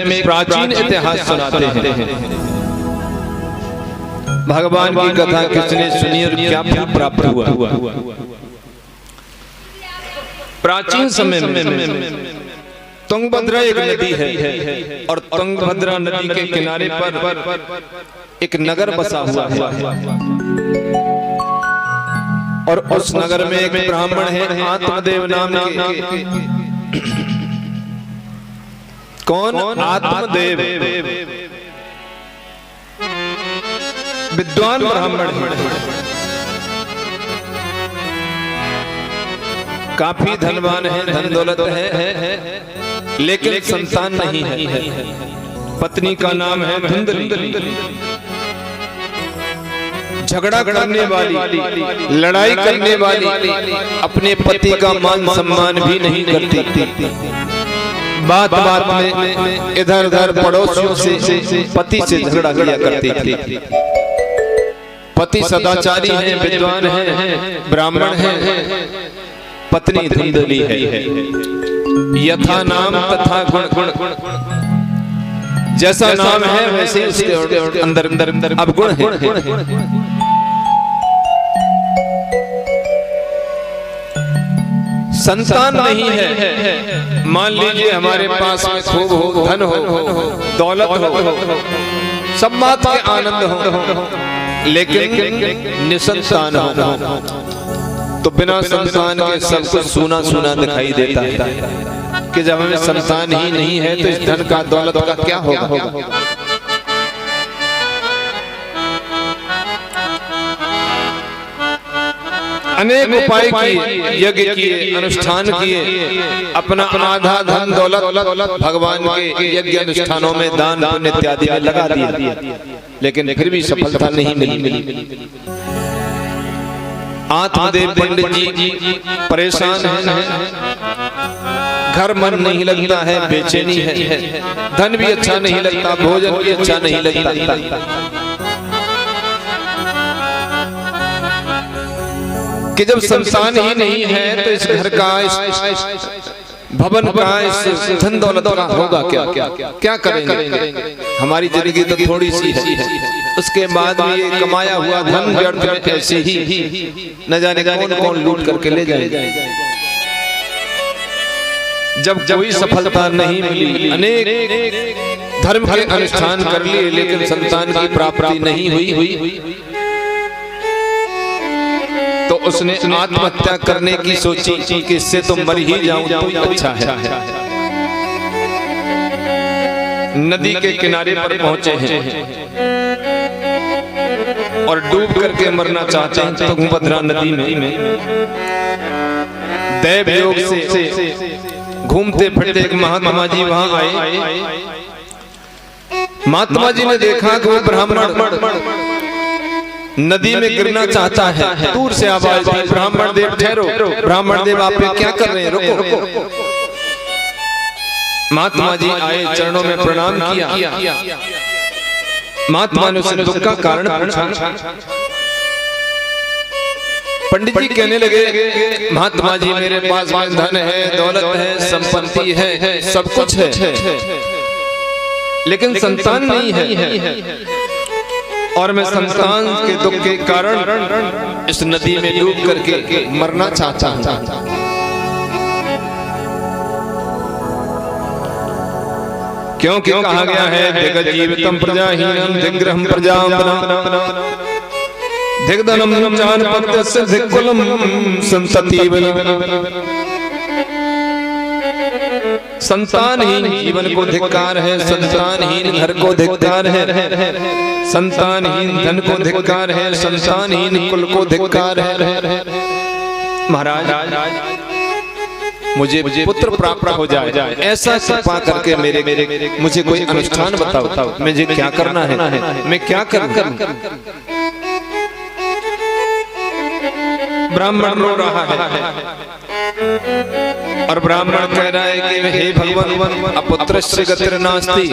में प्राचीन इतिहास सुनाते हैं। भगवान की कथा किसने सुनी और क्या फल प्राप्त हुआ। प्राचीन समय में तुंगभद्रा एक नदी है और तुंगभद्रा नदी के किनारे पर एक नगर बसा हुआ है और उस नगर में एक ब्राह्मण है आत्मदेव नाम के। कौन? आत्मदेव विद्वान ब्राह्मण है, काफी धनवान है, धन दौलत है, लेकिन संतान नहीं है। पत्नी का नाम है धुंधली। झगड़ा करने वाली, लड़ाई करने वाली, अपने पति का मान सम्मान भी नहीं करती। बात बात में इधर उधर पड़ोसियों से पति से झगड़ा किया करती थी। पति सदाचारी है, विद्वान है, ब्राह्मण है, पत्नी धुंधली है। यथा नाम तथा गुण, जैसा नाम है वैसे उसके अंदर अंदर अवगुण है। संतान नहीं है। मान लीजिए हमारे पास में खूब हो, धन हो, दौलत हो, सब बात के आनंद हो, लेकिन निसंतान हो तो बिना संतान के सब कुछ सूना सूना दिखाई देता है कि जब हमें संतान ही नहीं है तो इस धन का दौलत का क्या होगा। अनेक उपाय किए, यज्ञ किए, अनुष्ठान किए, अपना आधा धन दौलत भगवान के यज्ञ अनुष्ठानों में दान पुण्य इत्यादि में लगा दिया, लेकिन फिर भी सफलता नहीं मिली। आत्मदेव पंडित जी परेशान हैं, घर मन नहीं लगता है, बेचैनी है, धन भी अच्छा नहीं लगता, भोजन भी अच्छा नहीं लगता। कि जब संतान ही नहीं है तो इस घर का, इस भवन का, इस धन दौलत का होगा क्या करेंगे। हमारी जिंदगी तो थोड़ी सी है, उसके बाद भी ये कमाया हुआ धन व्यर्थ में ऐसे ही न जाने कौन कौन लूट करके ले जाएगा। जब कोई सफलता नहीं मिली, अनेक धर्म के अनुष्ठान कर लिए, लेकिन संतान की प्राप्ति नहीं हुई तो उसने आत्महत्या करने की सोची कि इससे तो मर ही जाऊं तो अच्छा है। नदी के किनारे पर पहुंचे हैं और डूब करके मरना चाहते हैं तुंगभद्रा नदी में। दैव योग से घूमते फिरते एक महात्मा जी वहां आए। महात्मा जी ने देखा कि वो ब्राह्मण नदी में गिरना चाहता है। दूर से आवाज आई, ब्राह्मण देव ठहरो, ब्राह्मण देव आप क्या कर रहे हैं, रुको। महात्मा जी आए, चरणों में प्रणाम किया। महात्मा ने उसने दुख का कारण पूछा। पंडित जी कहने लगे, महात्मा जी मेरे पास धन है, दौलत है, संपत्ति है, सब कुछ है, लेकिन संतान नहीं है और मैं संतान के दुख के कारण इस नदी में डूब करके मरना चाहता हूं। क्योंकि कहा गया है दिग जीवितम प्रजाहीनम दिग्रहम प्रजापनम दिग्धनम जानपत्यस्य दिक्कुलम संततिवनम। संतानहीन जीवन को धिक्कार है, संतानहीन घर को धिक्कार है, संतानहीन धन को धिक्कार है, संतानहीन कुल को धिक्कार है। महाराज मुझे पुत्र प्राप्त हो जाए, ऐसा कृपा करके मेरे मुझे कोई अनुष्ठान बताओ, मुझे क्या करना है, मैं क्या करूं। ब्राह्मण रो रहा है और ब्राह्मण कह रहा है कि हे भगवान अपुत्रस्य गतिर्नास्ति,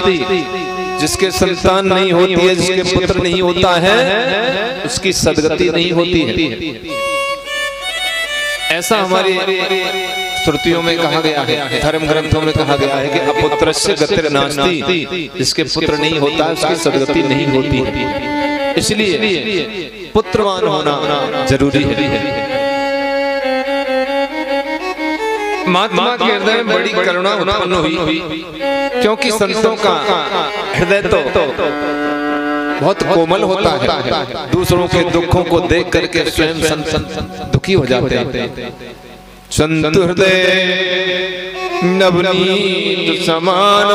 जिसके संतान नहीं होती है, जिसके पुत्र नहीं होता है, उसकी सद्गति नहीं होती है। ऐसा हमारे श्रुतियों में कहा गया है, धर्म ग्रंथों में कहा गया है कि अपुत्रस्य गतिर् नास्ति, जिसके पुत्र नहीं होता उसकी सद्गति नहीं होती। इसलिए पुत्रवान होना जरूरी है। महात्मा के हृदय में बड़ी करुणा उत्पन्न हुई, क्योंकि संतों का हृदय तो बहुत कोमल होता है। दूसरों के दुखों को देख करके स्वयं संत दुखी हो जाते हैं। संत हृदय नवनीत समान,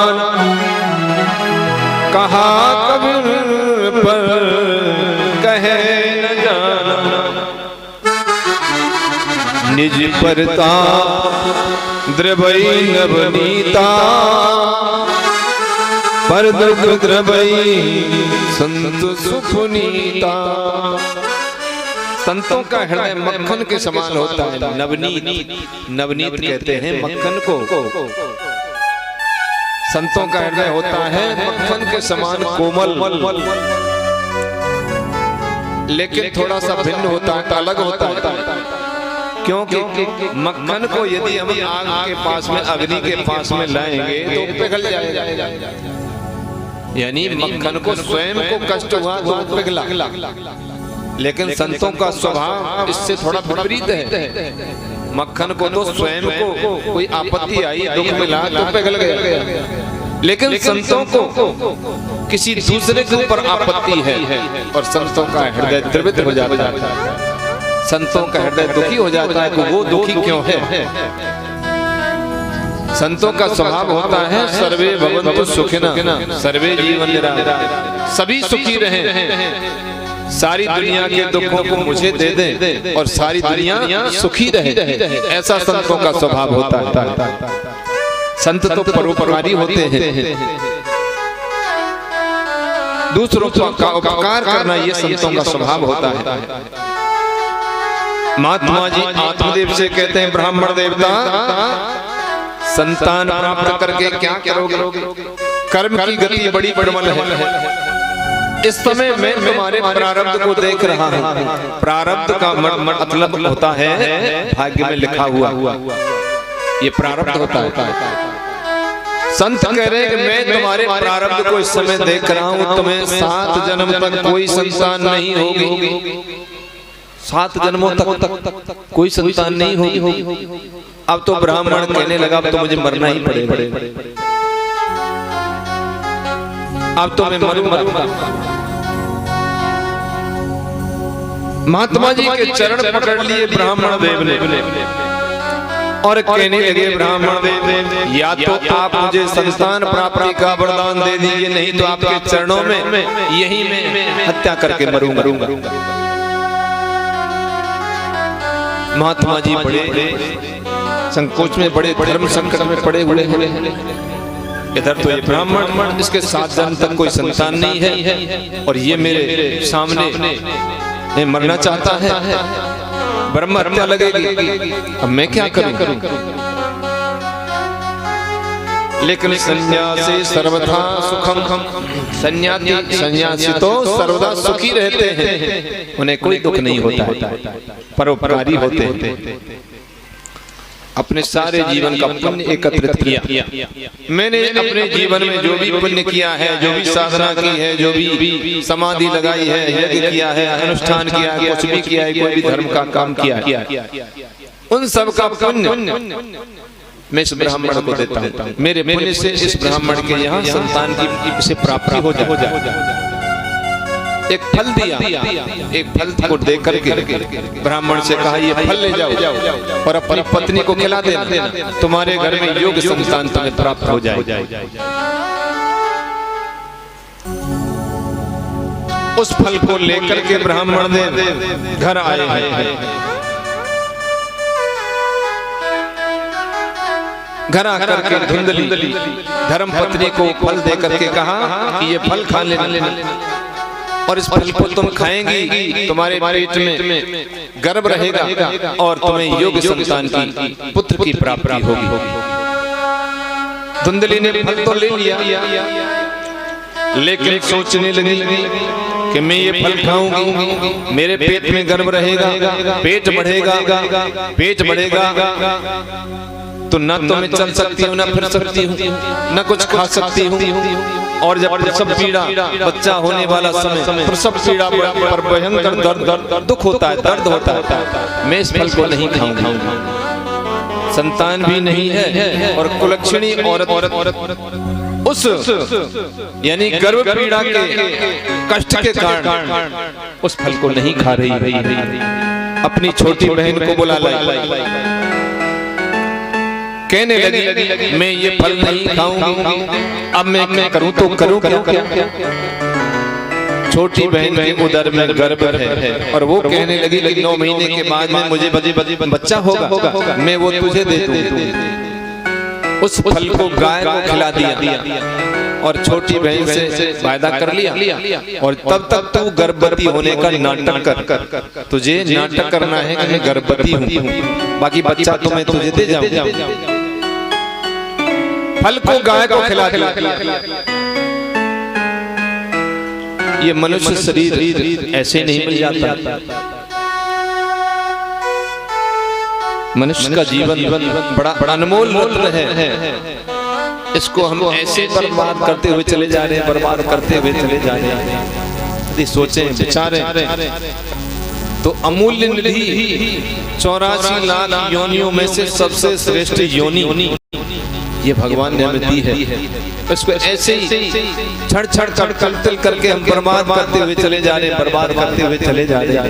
कहा कबीर पर कहे न जाना। निज परताप द्रवई नवनीता, पर दुख द्रवई संत सुपुनीता। संतों का हृदय मक्खन के समान होता है। नवनीत, नवनीत कहते हैं मक्खन को। संतों का हृदय होता है मक्खन के समान कोमल, लेकिन थोड़ा सा भिन्न होता है, अलग होता है। क्योंकि मक्खन को यदि हम आग के पास में, अग्नि के पास में लाएंगे तो पिघल जाएगा। यानी मक्खन को स्वयं को कष्ट हुआ तो पिघला, लेकिन संतों का स्वभाव इससे थोड़ा विपरीत है। मक्खन को तो स्वयं को कोई आपत्ति आई, दुख मिला तो पिघल गया, लेकिन संतों को किसी दूसरे के ऊपर आपत्ति है और संतों का हृदय द्रवित हो जाता है। संतों का हृदय दुखी हो जाता है। तो वो दुखी क्यों है? संतों का स्वभाव होता है सर्वे भवन्तु सुखिनः, सर्वे जीवन निरामयः, सभी सुखी रहें, सारी दुनिया के दुखों को मुझे दे दें और सारी दुनिया सुखी रहे। ऐसा संतों का स्वभाव होता है। संत तो परोपकारी होते हैं, दूसरों का उपकार करना ये संतों का स्वभाव होता है। महात्मा जी आत्मदेव से कहते हैं, ब्राह्मण देवता संतान प्राप्त करके क्या करोगे? कर्म की गति बड़ी प्रबल है। इस समय मैं तुम्हारे प्रारब्ध को देख रहा हूँ। प्रारब्ध का मतलब होता है भाग्य में लिखा हुआ, ये प्रारब्ध होता है। संत कह रहे हैं कि मैं तुम्हारे प्रारब्ध को इस समय देख रहा हूँ, तुम्हें 7 जन्म तक कोई संतान नहीं होगी। 7 जन्मों तक कोई संतान नहीं होगी। अब तो ब्राह्मण कहने लगा अब तो मुझे मरना ही पड़ेगा, अब तो मैं मरूंगा। महात्मा जी के चरण पकड़ लिए ब्राह्मण देव ने और कहने लगे, ब्राह्मण देव या तो आप मुझे संतान प्राप्ति का वरदान दे दीजिए, नहीं तो आपके चरणों में यही मैं हत्या करके मरूंगा। महात्मा जी बड़े संकोच में, बड़े धर्म संकट में पड़े हुए हैं। इधर तो ये ब्राह्मण, इसके 7 जन्म तक कोई संतान नहीं है और ये मेरे सामने मरना चाहता है, ब्रह्म हत्या लगेगी, अब मैं क्या करूं? लेकिन सन्यासी सर्वथा सुखम, सन्यासी तो सर्वदा सुखी रहते हैं, उन्हें कोई दुख नहीं होता है, परोपकारी होते हैं। अपने सारे जीवन का पुण्य एकत्रित किया। मैंने अपने जीवन में जो भी पुण्य किया है, जो भी साधना की है, जो भी समाधि लगाई है, यज्ञ किया है, अनुष्ठान किया है, कुछ भी किया है, कोई भी धर्म का काम किया है, उन सब का पुण्य मैं इस ब्राह्मण को देता हूँ। मेरे पुण्य से इस ब्राह्मण के यहाँ संतान की से प्राप्ति हो जाए। एक फल दिया, एक फल को दे करके ब्राह्मण से कहा ये फल ले जाओ और अपनी पत्नी को खिला देना, तुम्हारे घर में योग्य संतान तुम्हें प्राप्त हो जाए। उस फल को लेकर के ब्राह्मण देव घर आए हैं। घर आकर के धुंधली धर्म पत्नी को फल दे करके कहा कि ये फल खा लेना और इस फल को तुम खाएंगी, तुम्हारे पेट में गर्भ रहेगा और तुम्हें योग्य संतान की पुत्र की प्राप्ति होगी। धुंधली ने फल तो ले लिया, लेकिन सोचने लगी कि मैं ये फल खाऊंगी, मेरे पेट में गर्भ रहेगा, पेट बढ़ेगा, तो ना तो मैं चल सकती हूँ, ना फिर सकती हूँ, ना कुछ खा सकती हूँ। और जब प्रसव पीड़ा, बच्चा होने वाला समय, प्रसव पीड़ा पर भयंकर दर्द दुख होता है, दर्द होता है, मैं इस फल को नहीं खाऊंगा। संतान भी नहीं है और कुलक्षणी औरत उस यानी गर्भ पीड़ा के कष्ट के कारण उस फल को नहीं खा रही। अपनी छोटी बहन को बुला लाई, कहने लगी मैं ये फल नहीं खाऊंगी, अब मैं करूं तो करूं क्या? छोटी बहन के उदर में गर्भ है और वो कहने लगी 9 महीने के बाद में मुझे बच्चा होगा, मैं वो तुझे दे दूं। उस फल को गाय को खिला दिया और छोटी बहन से वायदा कर लिया और तब तक तू गर्भवती होने का नाटक कर, तुझे नाटक करना है कि मैं गर्भवती हूँ, बाकी बच्चा तो मैं तुझे दे जाऊंगा। फल को गाय को खिला दिया। ये मनुष्य शरीर ऐसे नहीं मिल जाता। मनुष्य का जीवन बड़ा अनमोल रत्न है। इसको हम ऐसे बर्बाद करते हुए चले जा रहे हैं, बर्बाद करते हुए चले जा रहे हैं। यदि सोचें विचारें तो अमूल्य निधि 84 लाख योनियों में से सबसे श्रेष्ठ योनि ये भगवान ने हमें दी है। इसको ऐसे ही छड़ कलतिल करके हम बर्बाद करते हुए चले जा रहे हैं, बर्बाद करते हुए चले जा रहे हैं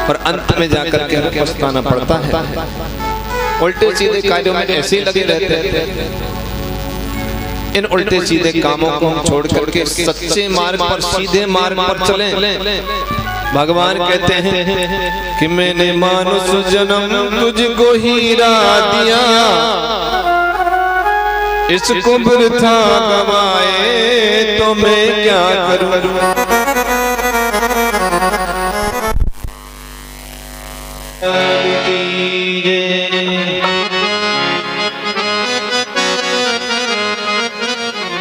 और अंत में जाकर के हमें पछताना पड़ता है। उल्टे सीधे कार्यों में ऐसे ही लगे रहते हैं। इन उल्टे सीधे कामों को हम छोड़ करके सच्चे मार्ग पर, सीधे मार्ग पर चलें। भगवान कहते हैं कि मैंने मानुष जन्म तुझको हीरा दिया, इसको वृथा गवाए तो मैं क्या करूं?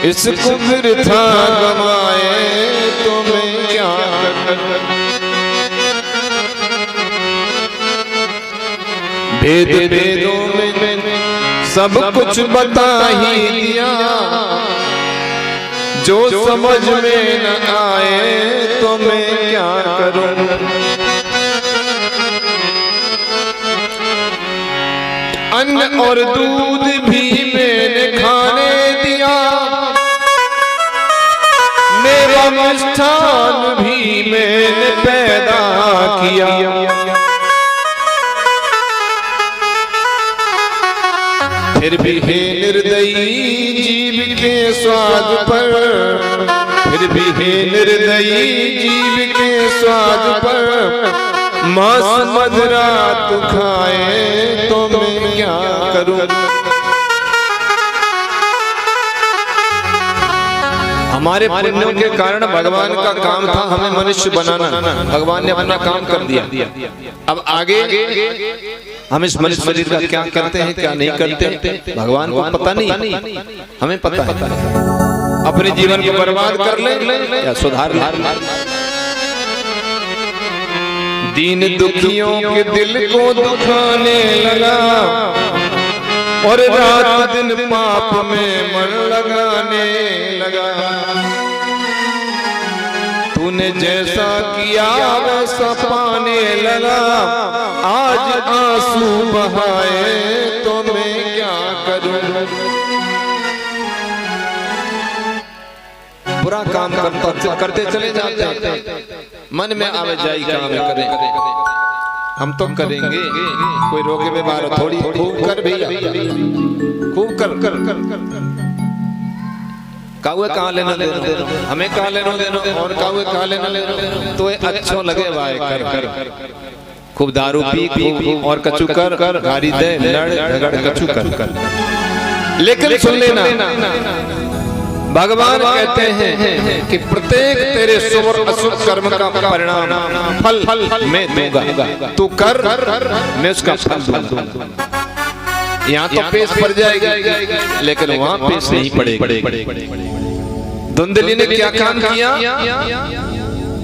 इसको वृथा गवाए तो मैं क्या करूं? भेद भेदों में सब कुछ बता ही दिया, जो समझ में न आए तो मैं क्या करूं? अन्न और दूध भी मैंने खाने दिया, मेवा मिष्ठान भी मैंने पैदा किया, फिर भी है निर्दयी जीव के स्वाद पर, फिर भी है निर्दयी जीव के स्वाद पर, मांस मदिरा तू खाए तो मैं क्या करूं? हमारे पुण्यों के कारण भगवान का काम था हमें मनुष्य बनाना, भगवान ने अपना काम कर दिया। अब आगे हम इस मनुष्य शरीर का क्या करते हैं क्या नहीं करते भगवान को पता नहीं, हमें पता है। अपने जीवन को बर्बाद कर ले या सुधार ले। दीन दुखियों के दिल को दुखाने लगा और रात दिन पाप में मन लगाने लगा। तूने जैसा किया वैसा पाने लगा, आज आंसू बहाए तो मैं क्या करूं? बुरा काम करते चले जाते हैं, मन में आवे जाई काम करें, हम तो करेंगे, कोई रोके में बार थोड़ी खूब कर भैया, खूब कर कावे कहाँ लेना देना, हमें कहाँ लेना देना और कावे कहाँ लेना लेना, तो अच्छो लगे वाए कर खूब दारू पी खूब और कचू कर गाड़ी दे लड़ झगड़ कचू कर। लेकिन सुन लेना भगवान कहते हैं कि प्रत्येक तेरे शुभ और अशुभ कर्म का परिणाम फल मैं दूंगा, तू कर मैं उसका फल दूंगा। यहाँ तो पेश पड़ जाएगी लेकिन वहाँ पेश नहीं पड़ेगी। धुंधली ने क्या काम किया?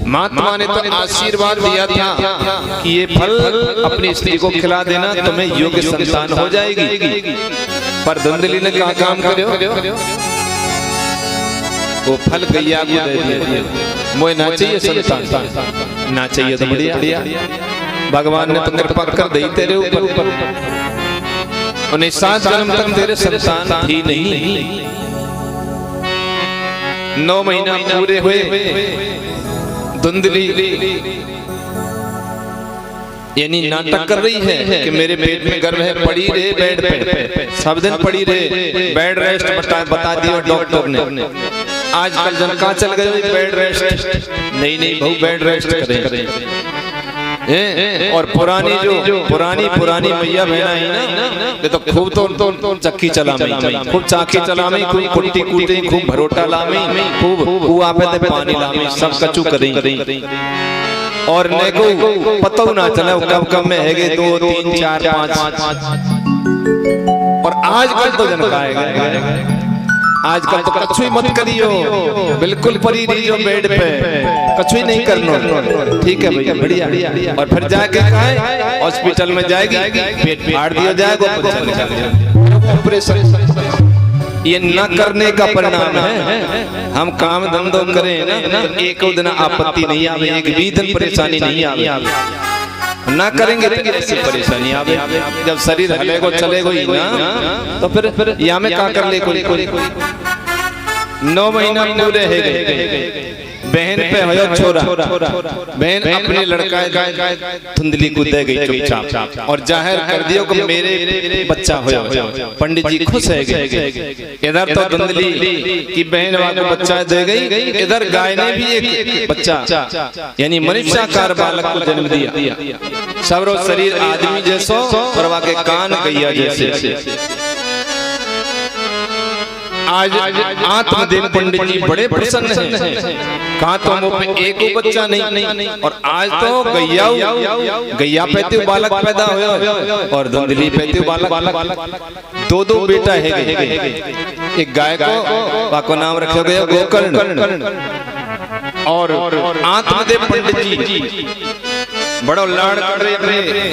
महात्मा ने तो आशीर्वाद दिया था कि ये फल अपनी स्त्री को खिला देना, तुम्हें योग्य संतान हो जाएगी। पर धुंधली ने कहा काम करो, वो फल गैया को दे दिया। मोए ना चाहिए संतान, ना चाहिए तो बढ़िया, भगवान ने तो कृपा कर दी तेरे ऊपर, उन्हें 7 जन्म तक तेरे संतान थी नहीं। 9 महीना पूरे हुए, धुंधली यानी नाटक कर रही है कि मेरे पेट में गर्भ है, पड़ी रहे बेड पे, सब दिन पड़ी रहे, बेड रेस्ट बता दिया डॉक्टर ने। आजकल जन कहाँ चल गए बेड रेस्ट, नहीं भाऊ बेड रेस्ट करें। और पुरानी मैया बहना है ना, ये तो खूब तो चक्की चलामी, खूब चाकी चलामी, खूब कुट्टी कूटे, खूब भरोटा लामी, खूब कुआं पे पानी लामी, सब कचू करें। और ने को पता ना चला कब में है 2 3 4 5। और आजकल तो जन खाएगा, आजकल तो कछुई मत करियो, बिल्कुल पड़ी रहियो बेड पे, कछुई नहीं करना, ठीक है भैया बढ़िया। और फिर जाके खाए, हॉस्पिटल में जाएगी, पेट फाड़ दिया जाएगा, ऑपरेशन। ये न करने का परिणाम है। हम काम धंधो करें ना, एक दिन आपत्ति नहीं आवे, एक भी दिन परेशानी नहीं आवे, ना करेंगे तो ऐसी परेशानी आवे। जब शरीर हलेगो चलेगो ही ना, तो फिर या में क्या कर ले कोई। 9 महीना पूरे है गए, बहन पे हो छोरा, बहन अपने लड़का धुंधली को दे गई चुपचाप, और जाहिर कर दियो कि मेरे बच्चा हो। पंडित जी खुश है गए। इधर तो धुंधली की बहन वाले बच्चा दे गई, इधर गाय ने भी एक बच्चा यानी मनुष्याकार बालक को जन्म दिया। सबरो शरीर आदमी जैसो, परवा के कान गैया जैसे। आज आत्मदेव पंडित जी बड़े प्रसन्न हैं। कहा तो मुंह पे एक बच्चा नहीं, और आज तो गैया पैते बालक पैदा हुआ, और धुंधली पैते बालक, 2 बेटा है। एक गाय को नाम रखा गया गोकर्ण, और आत्मदेव पंडित जी बड़ो लाड़ कर रहे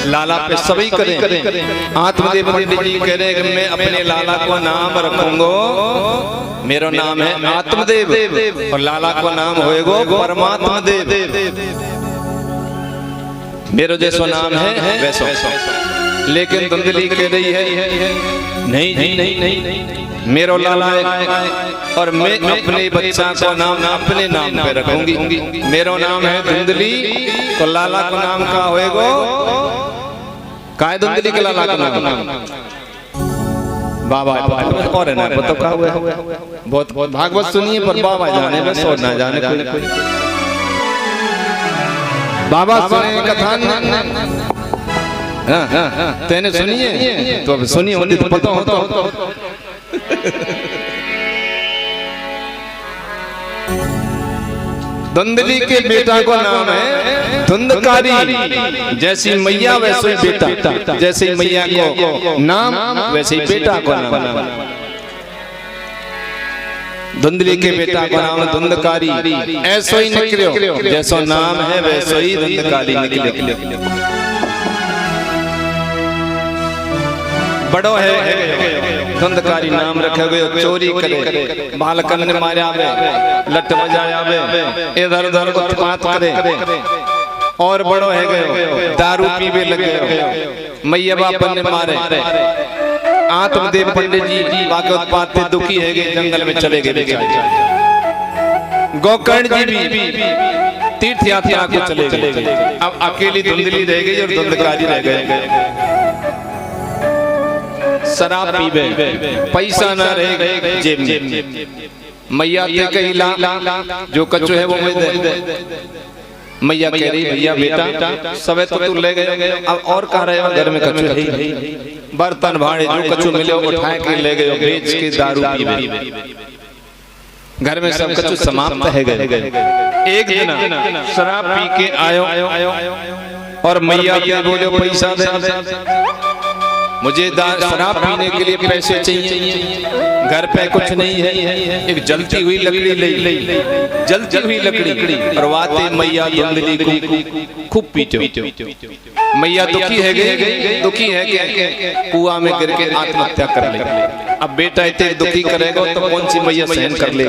लाला पे सभी करें। आत्मदेव पंडित जी कह रहे कि मैं अपने लाला को नाम रखूंगा, मेरा नाम है आत्मदेव, और लाला को नाम होएगो परमात्मा देव। मेरा जैसा नाम है वैसा। लेकिन धुंधली कह रही है नहीं, मेरा लाला है, और मैं अपने बच्चा को नाम अपने नाम पे रखूंगी। मेरा नाम है धुंधली, तो लाला को नाम का होएगो काय धुंधली के लाला का नाम। बाबा और है ना पता क्या हुआ, बहुत भागवत सुनिए, पर बाबा जाने बस और ना जाने कोई। बाबा सुने कथा तेने सुनिए, तो अब सुनिए होती तो पता होता। धुंधली के बेटा को नाम है धुंधकारी, जैसी मैया वैसे बेटा, जैसे मैया को नाम वैसे बेटा को नाम। धुंधली के बेटा को नाम धुंधकारी, ऐसा ही निकलो, जैसा नाम है वैसे ही धुंधकारी निकले। बड़ो है धुंधकारी नाम रखे गए, चोरी करे, बालकन ने मारे आवे, लट बजाया आवे, इधर उधर उत्पात करे, और बड़ो है गए दारू पीवे लगे, मैया बापन ने मारे। आत्मदेव पंडित जी बाके उत्पात दुखी है गए, जंगल में चले गए। गोकर्ण जी भी तीर्थ यात्रा को चले गए। अब अकेली धुंधली रह गई और धुंधकारी रह गए। शराब पीवे, पैसा न रहे जेब में। मैया ते कही ला, जो कचो है वो मैं दे। मैया कह रही भैया बेटा सबे तो तू ले गए, अब और कह रहे हो घर में कचो है, बर्तन भाड़े जो कचो मिले उठा के ले गए, बेच के दारू पीवे। घर में सब कचो समाप्त है गए। एक दिन शराब पी के आयो, और मैया के बोले पैसा दे। मुझे शराब पीने के लिए पैसे चाहिए, घर पे कुछ नहीं है, एक जलती हुई लकड़ी ले, जलती हुई लकड़ी और वाते मैया धुंधली को खूब पीते। मैया दुखी है कि कुआं में गिर के आत्महत्या कर ले। अब बेटा इतने दुखी करेगा तो कौन सी मैया सहन कर ले,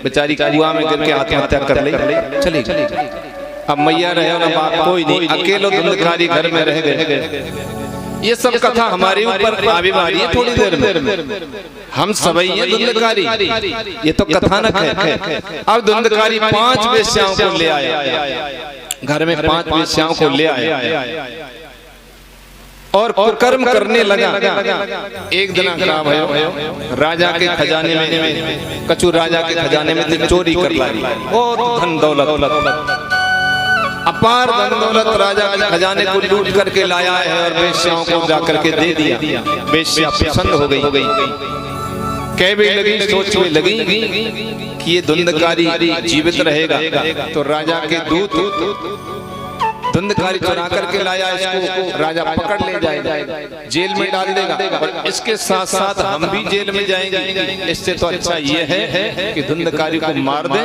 बेचारी कुआं में गिर के आत्महत्या कर ले, चलेगी। अब मैया रहे ना बाप कोई नहीं, अकेलो धुंधकारी घर में रह गए। ये सब कथा हमारे ऊपर आवे वाली है थोड़ी देर में। हम सबई हैं धुंधकारी, ये तो कथानक है। अब धुंधकारी 5 वेश्याओं को ले आया, घर में 5 वेश्याओं को ले आया और कुकर्म करने लगा। एक दिन क्या भयो, राजा के खजाने में, कछु राजा के खजाने में चोरी कर लाई, बहुत धन दौलत, अपार धन दौलत राजा के खजाने को लूट करके लाया है और वेश्याओं को जाकर के दे दिया। वेश्या प्रसन्न हो गई, कहने लगी, सोचने लगी कि ये धुंधकारी जीवित रहेगा तो राजा के दूत धुंधकारी चुरा करके लाया, इसको राजा पकड़ ले जाएगा, जेल में डाल देगा और इसके साथ साथ हम भी जेल में जाएंगे। इससे तो अच्छा ये है कि धुंधकारी को मार दे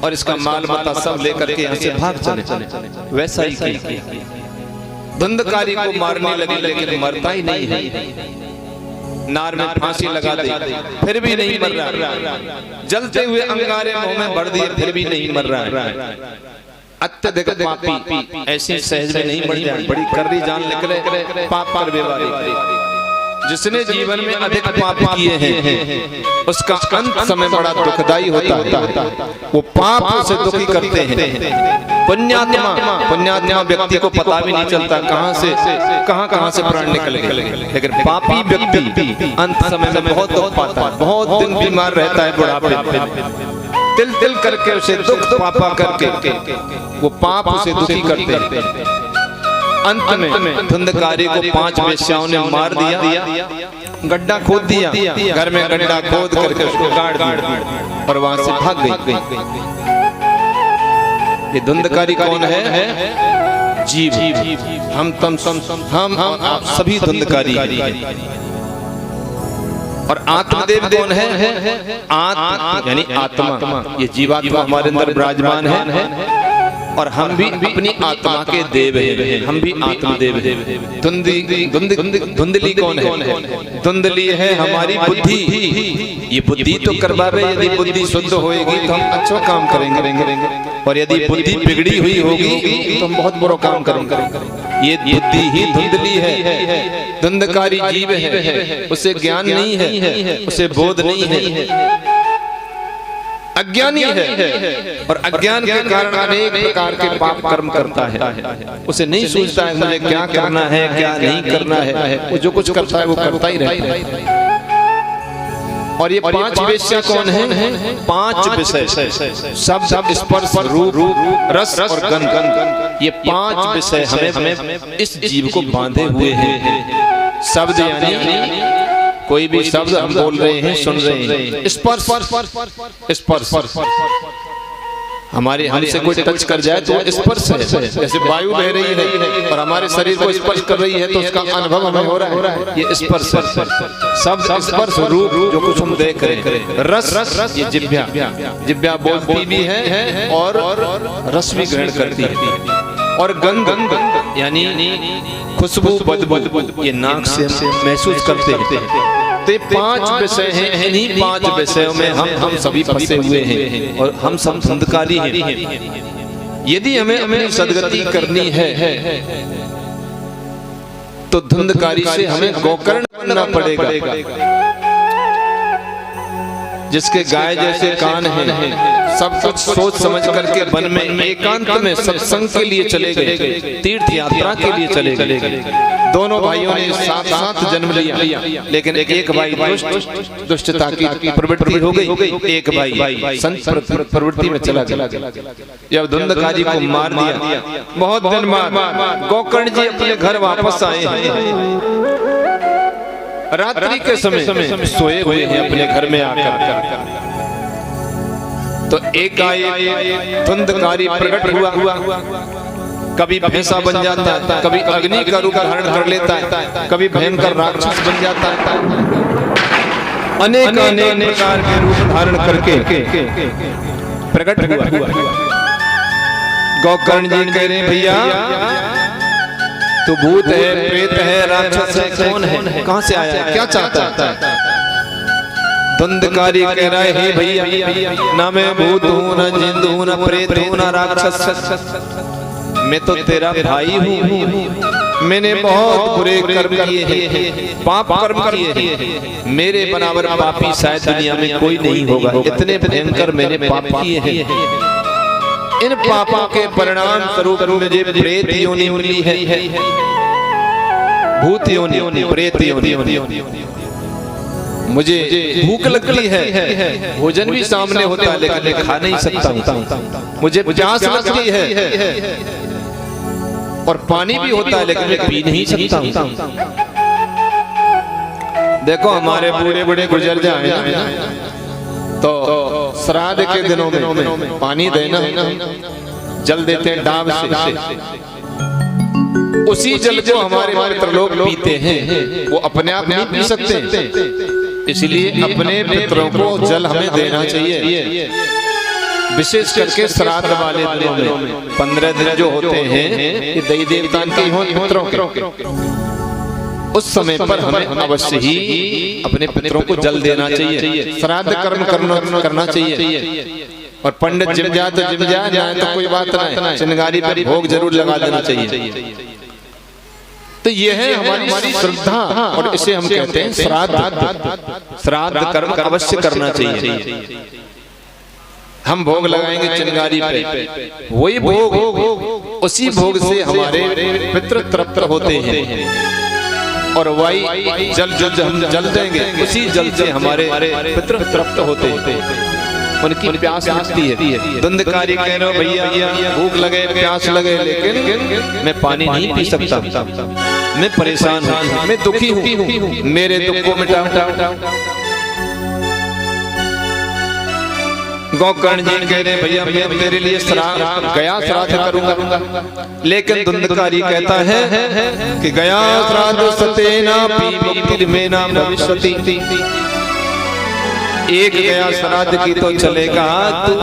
और इसका माल मता सब लेकर के यहाँ से भाग चले। वैसा ही किया, धुंधकारी को मारने लगी लेकिन मरता ही नहीं है। नार में फांसी लगा दी, फिर भी नहीं मर रहा। जलते हुए अंगारे मुंह में भर दिए, फिर भी नहीं मर रहा है। अत्यधिक पापी ऐसी सहज में नहीं मर जाए, बड़ी कर्री जान निकले पाप पर बेवारी। जिसने जीवन में अधिक पाप किए हैं उसका अंत समय बड़ा दुखदाई होता है। वो पाप से दुखी करते हैं। पुण्यात्मा व्यक्ति को पता भी नहीं चलता कहां से प्राण निकल गए, लेकिन पापी व्यक्ति अंत समय में बहुत दुख पाता है, बहुत दिन बीमार रहता है, बुढ़ापे में तिल तिल करके उसे दुख पापा करके वो पाप उसे दुखी करते हैं। अंत में धुंधकारी को 5 वेश्याओं ने मार दिया, गड्ढा खोद दिया, घर में गड्ढा खोद करके उसको गाड़ दिया और वहां से भाग गई। ये धुंधकारी कौन है? जीव। हम आप सभी धुंधकारी। और आत्मदेव कौन है? आत्मा यानी आत्मा, ये जीवात्मा हमारे अंदर विराजमान है और हम भी अपनी आत्मा के देव हैं, हम भी आत्मदेव हैं। धुंधली कौन है? धुंधली है हमारी बुद्धि। ये बुद्धि तो करवावे, यदि बुद्धि शुद्ध होएगी तो हम अच्छा काम करेंगे और यदि बुद्धि बिगड़ी हुई होगी तो हम बहुत बुरा काम करेंगे। ये बुद्धि ही धुंधली है, धुंधकारी जीव है, उसे ज्ञान नहीं है, उसे बोध नहीं है, अज्ञानी है और अज्ञान के कारण अनेक प्रकार के पाप कर्म करता है। उसे नहीं सोचता है मुझे क्या करना है क्या नहीं करना है, वो जो कुछ करता है वो करता ही रहता है। और ये 5 वेश्या कौन है? 5 विषय, शब्द, स्पर्श, रूप, रस और गंध। ये 5 विषय हमें इस जीव को बांधे हुए हैं। शब्द यानी कोई भी शब्द हम बोल रहे हैं, सुन रहे हैं। स्पर्श हमारे हमसे कोई टच कर जाए तो स्पर्श है। जैसे वायु बह रही है और हमारे शरीर को स्पर्श कर रही है तो उसका अनुभव हमें हो रहा है, ये स्पर्श। शब्द, स्पर्श, रूप जो कुछ हम देख रहे हैं। रस ये जिह्वा बोलती भी है और रस भी ग्रहण करती है। और गंध यानी खुशबू, बदबू, ये नाक से महसूस करते हैं। तो ये 5 विषय हैं, इन्हीं 5 विषयों में हम सभी फंसे हुए हैं और हम सब धुंधकारी हैं। यदि हमें अपनी सदगति करनी है तो धुंधकारी से हमें गोकर्ण बनना पड़ेगा। जिसके गाय जैसे कान हैं, सब कुछ सोच समझ करके वन में एकांत में सत्संग के लिए चले गए, तीर्थ यात्रा के लिए चले गए। दोनों भाइयों ने साथ जन्म लिया, लेकिन एक भाई दुष्टता की प्रवृत्ति हो गई, एक भाई संत प्रवृत्ति में चला गया। जब धुंधकारी को मार दिया, बहुत दिन बाद गोकर्ण जी अपने घर वापस आए हैं। रात्रि के समय सोए हुए हैं अपने घर में आकर, तो एकाएक धुंधकारी प्रकट हुआ कभी भैंसा बन जाता है, कभी अग्नि का रूप धारण कर लेता है, कभी भयंकर राक्षस बन जाता है, अनेक अनेक प्रकार के रूप धारण करके प्रकट हुआ। गोकर्ण जी कह रहे भैया तो भूत है, प्रेत है, राक्षस है, कौन है, कहां से आया है, क्या चाहता है? धुंधकारी कह रहा है हे भैया ना मैं भूत हूं, ना जिंद हूं, ना प्रेत हूं, ना राक्षस, मैं तो तेरा भाई हूं। मैंने बहुत बुरे कर्म किए हैं, पाप कर्म किए हैं, मेरे बराबर पापी शायद दुनिया में कोई नहीं होगा, इतने भयंकर मैंने पाप किए हैं। इन पापों के परिणाम स्वरूप मुझे प्रेत योनि मिली है, भूत योनि, प्रेत योनि। मुझे भूख लगती है, भोजन भी सामने होता है लेकिन मैं खा नहीं सकता। मुझे प्यास लगती है और पानी भी होता है लेकिन मैं पी नहीं सकता। देखो हमारे बूढ़े बूढ़े गुजर जाए तो श्राद्ध के दिनों में पानी देना, जल देते हैं डाब से, उसी जल को हमारे पितर लोग पीते हैं, वो अपने आप नहीं पी सकते, इसलिए अपने पितरों को जल हमें देना चाहिए। विशेष करके श्राद्ध वाले दिनों में 15 दिन जो होते हैं ये देवी देवता के हों पितरों के, उस समय पर हमें अवश्य ही अपने पितरों को जल देना चाहिए, श्राद्ध कर्म करना चाहिए। और पंडित जिम जाए तो जिम जाए तो कोई बात नहीं, चिंगारी पर भोग जरूर लगा देना चाहिए। तो ये है हमारी श्रद्धा और इसे हम कहते हैं श्राद्ध। श्राद्ध कर्म अवश्य करना चाहिए। हम भोग लगाएंगे चिंगारी पे, वही भोग, उसी भोग से हमारे पितृ तृप्त होते हैं, और वही जल जो हम जल देंगे उसी जल से हमारे पितृ तृप्त होते हैं, उनकी प्यास लगती है। धुंधकारी कह रहे हो भैया भूख लगे, प्यास लगे, लेकिन मैं पानी नहीं पी सकता, मैं परेशान हूँ, मैं दुखी हूँ, मेरे दुख को मिटाओ। गोकर्ण जी कह रहे भैया मैं तेरे लिए गया श्राद्ध करूंगा, लेकिन धुंधकारी कहता है कि गया श्राद्ध सतेना पी मुक्ति में ना भविष्यति। एक गया श्राद्ध की तो चलेगा, तू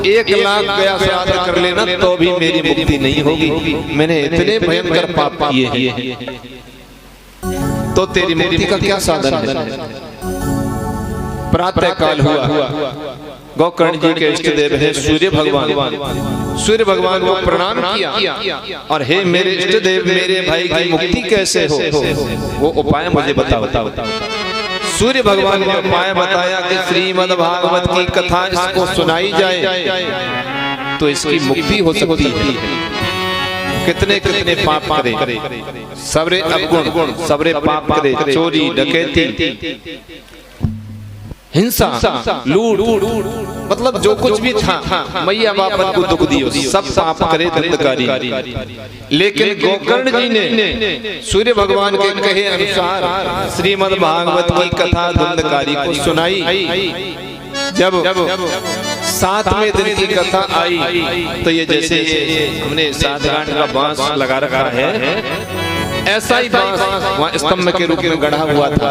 1 लाख गया श्राद्ध कर लेना तो भी मेरी मुक्ति नहीं होगी, मैंने इतने भयंकर पाप किए हैं, तो तेरी मुक्ति का क्या साधन है? प्रातः काल हुआ, गोकर्ण जी के इष्ट देव है सूर्य भगवान। सूर्य भगवान को प्रणाम किया और हे मेरे इष्ट देव, मेरे भाई की मुक्ति कैसे हो, वो उपाय मुझे बताओ। सूर्य भगवान ने उपाय बताया कि श्रीमद् भागवत की कथा इसको सुनाई जाए तो इसकी मुक्ति हो सकती है। कितने कितने पाप करे, सबरे अवगुण, सबरे पाप करे, चोरी, डकैती, हिंसा, लूट, मतलब जो कुछ भी था मैया बापन को दुख दियो, सब पाप करे धुंधकारी। लेकिन गोकर्ण जी ने सूर्य भगवान के कहे अनुसार श्रीमद् भागवत की कथा धुंधकारी को सुनाई। जब 7वें दिन की कथा आई तो ये जैसे हमने 7 गांठ का बांस लगा रखा है, ऐसा ही बांस वहां स्तंभ के रूप में गढ़ा हुआ था।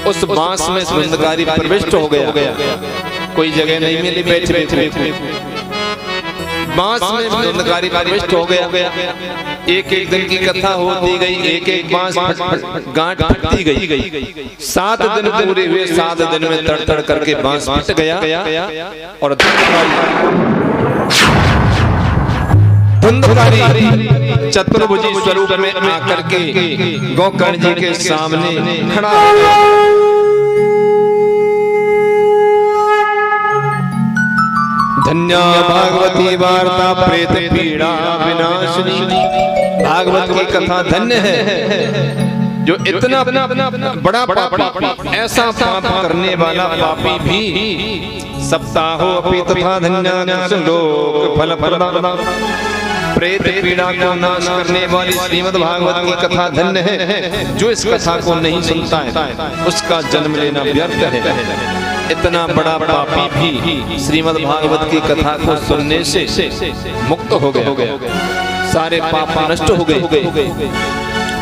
उस बांस में धुंधकारी प्रविष्ट हो गया, कोई जगह नहीं मिली, बैठे बांस में धुंधकारी प्रविष्ट हो गया। एक एक दिन की कथा होती गई, एक एक बांस गांठ फटती गई। 7 दिन पूरे हुए, 7 दिन में तड़ तड़ करके बांस फट गया और धुंधकारी चतुर्भुजी स्वरूप में आकर के गोकर्ण जी के सामने खड़ा हो। धन्या भागवती वार्ता प्रेत पीड़ा विनाशिनी। भागवत की कथा धन्य है जो इतना बड़ा पापी, ऐसा पाप करने वाला पापी भी सप्ताहो अपि तथा धन्य लोक फल प्रदा। प्रेत पीड़ा को नाश करने वाली श्रीमद् भागवत की कथा धन्य है। जो इस कथा को नहीं सुनता है उसका जन्म लेना व्यर्थ है। इतना बड़ा पापी भी श्रीमद् भागवत की कथा को सुनने से मुक्त हो गया, सारे पाप नष्ट हो गए।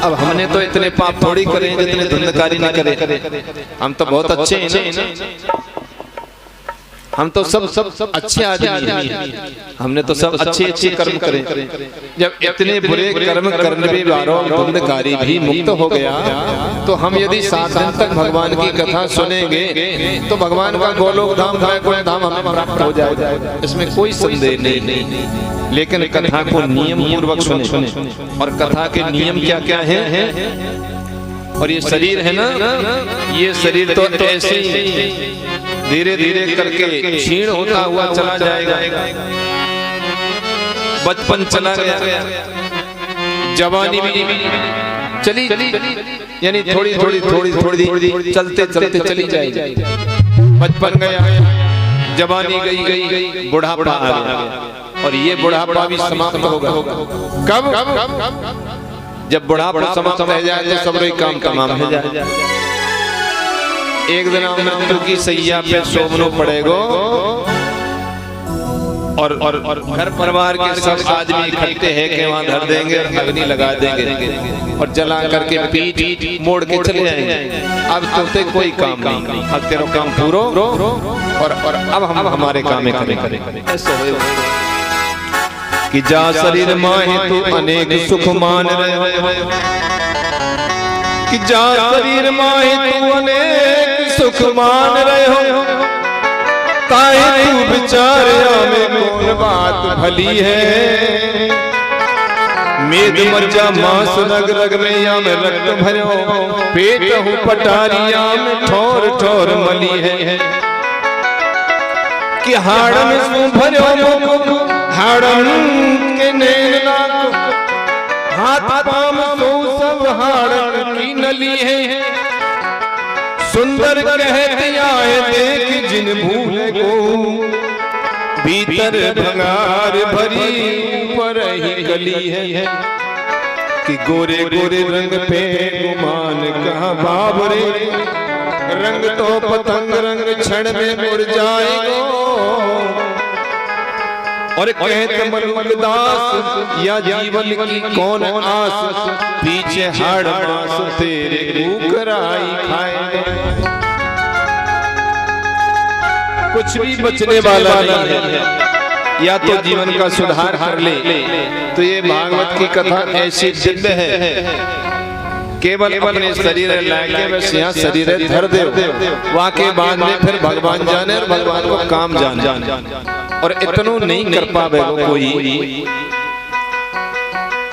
अब हमने तो इतने पाप थोड़ी करे जितने धुंधकारी न करे, हम तो बहुत अच्छे हैं, हम तो सब अच्छे आदमी हैं, हमने तो सब अच्छे कर्म करे। जब इतने बुरे कर्म करने वालों धुंधकारी भी मुक्त हो गया, तो हम यदि 7 दिन तक भगवान की कथा सुनेंगे तो भगवान का गोलोक धाम वैकुंठ धाम हमें प्राप्त हो जाएगा, इसमें कोई संदेह नहीं। लेकिन कथा को नियम पूर्वक सुने। और कथा के नियम क्या क्या है? और ये शरीर है ना, ये शरीर तो ऐसे ही धीरे धीरे करके क्षीण होता हुआ चला जाएगा। बचपन चला गया, जवानी भी चली, यानी थोड़ी थोड़ी चलते चलते चली जाएगी। बचपन गया, जवानी गई, बुढ़ापा आ गया, और ये बुढ़ापा भी समाप्त होगा। कब? जब बुढ़ापा समाप्त हो जाए तो सब काम तमाम हो जाए। एक दिन मृत्यु की सैया पे सोमनो पड़ेगो, और घर परिवार के सब आदमी इकट्ठे हैं कि वहां धर देंगे, अग्नि लगा देंगे और जला करके पीठ मोड़ के चले जाएंगे। अब तुमसे कोई काम नहीं, अब तेरा काम पूरा, और अब हम हमारे काम करें। ऐसा हो कि जा शरीर माहे तू अनेक सुख मान रहे, कि जा शरीर माहे तू अनेक सुख मान रहे हो, ताहे तू विचार में कौन बात भली है। मेद मज्जा मांस रग रग में या में रक्त भरो, पेट हूँ पटारिया में ठोर ठोर मली है। कि हाड़ में सू भरो हाड़म के नैना को, हाथ पाम सो सब हाड़न की नली है। सुंदर कहते आए देख जिन भूल को, भीतर भंगार भरी ऊपर ही गली है। कि गोरे गोरे रंग पे गुमान कहाँ बाबरे, रंग तो पतंग रंग क्षण में मुड़ जाएगो। और कहते मलुकदास या जीवन की कौन आस, पीछे हाड़ मांस तेरे कुकराई खाए। कुछ भी बचने वाला नहीं है, या तो जीवन का सुधार कर ले। तो ये भागवत की कथा ऐसी दिव्य है, केवल अपने शरीर लाके बस यहाँ शरीर धर दे, वहाँ के बाद में फिर भगवान जाने और भगवान को काम जाने। और इतनो नहीं कर पावे कोई,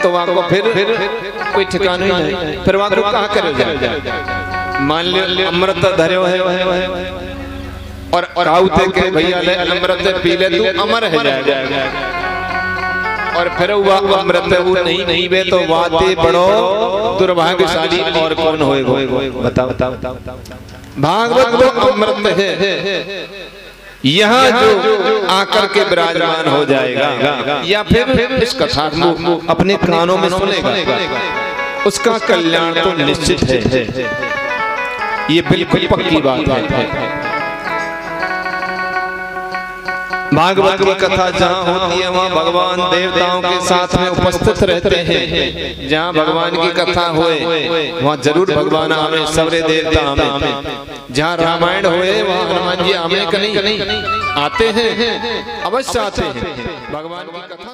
तो वहाँ को फिर कोई ठिकाना ही नहीं, फिर वहाँ को कहाँ करे जाए। मान लो अमृत धर्यो है और आउते के भैया ले अमृत पी ले तू अमर है जाएगा, और फिर वह अमृत वो नहीं वे तो वाते बड़ो दुर्भाग्यशाली और कौन होएगा? बताओ। भागवत तो अमृत है, यहाँ जो आकर के विराजमान हो जाएगा या फिर इस कथा को अपने कानों में सुनेगा, उसका कल्याण तो निश्चित है। ये बिल्कुल पक्की बात है। भागवत की कथा जहाँ होती है वहाँ भगवान देवताओं के साथ में उपस्थित रहते हैं। जहाँ भगवान की कथा होए वहाँ जरूर भगवान आवे, सबरे देवता आवे। जहाँ रामायण होए वहाँ हनुमान जी आवे कहीं आते हैं, अवश्य आते हैं। भगवान की कथा